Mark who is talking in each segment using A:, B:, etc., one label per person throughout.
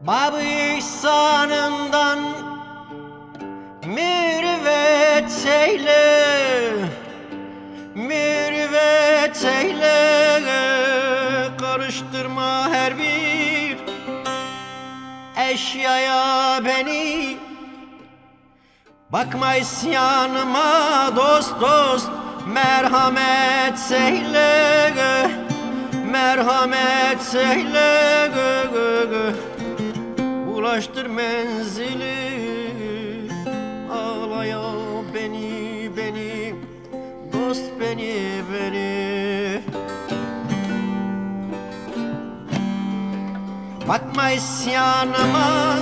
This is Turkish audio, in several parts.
A: Bab-ı ihsanından mürüvvet eyle, mürüvvet eyle. Karıştırma her bir eşyaya beni. Bakma isyanıma dost dost, merhamet eyle, merhamet eyle. Ulaştır menzili, ağlaya beni, beni, dost beni, beni. Bakma isyanıma,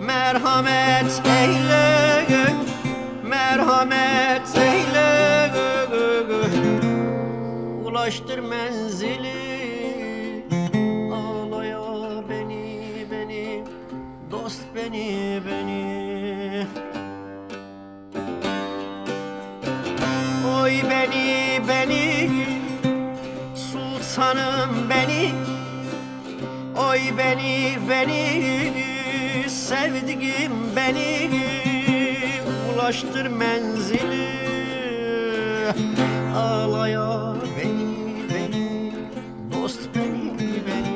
A: merhamet eyle, merhamet eyle. Ulaştır menzili, ağlaya beni, beni, dost beni, beni. Oy beni, beni, sultanım beni. Oy beni, beni, sevdiğim beni. Ulaştır menzili, ağlaya beni, beni, dost beni, beni.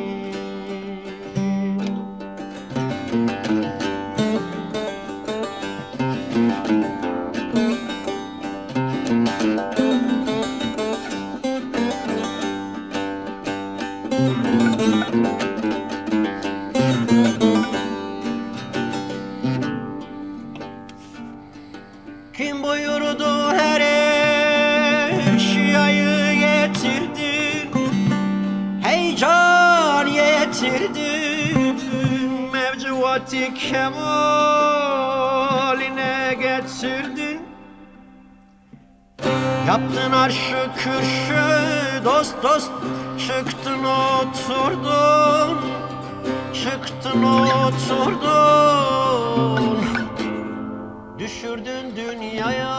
A: Kim buyurdu her eşyayı getirdin, heyecan getirdin, mevcuvat-ı kemaline getirdin. Yaptın arşı kürşü dost dost, çıktın oturdun, çıktın oturdun. Düşürdün dünyaya,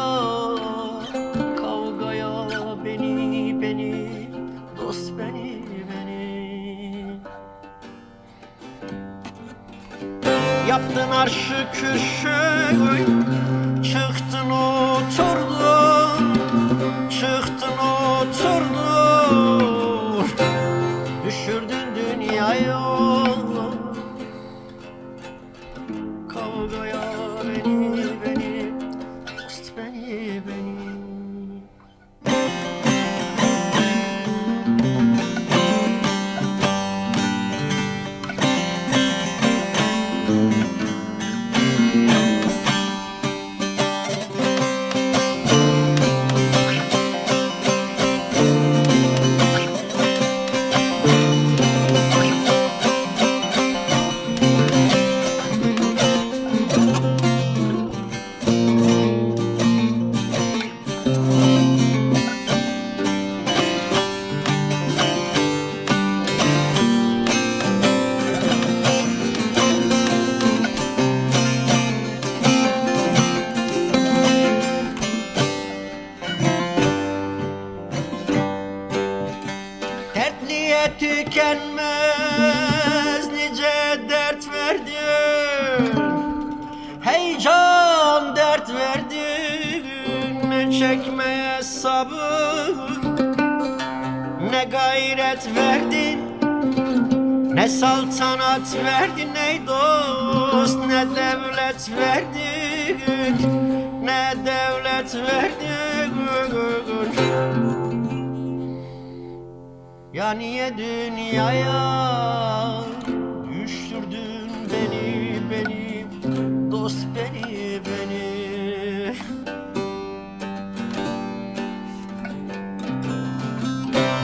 A: kavgaya beni, beni, dost beni, beni. Yaptın arşı kürşü, çıktın oturdun, çıktın oturdun. Düşürdün dünyaya, kavgaya beni, beni, dost beni, beni. Dertliye tükenmez nice dert verdin, heyecan dert verdin. Ne çekmeye sabır, ne gayret verdin, ne saltanat verdin ey dost, ne devlet verdin, ne devlet verdin. Ya niye dünyaya düşürdün beni, beni, dost beni, beni.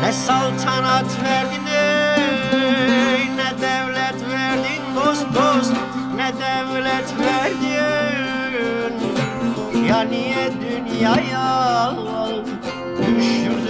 A: Ne saltanat verdin ey, ne devlet verdin dost dost, ne devlet verdin. Ya niye dünyaya düşürdün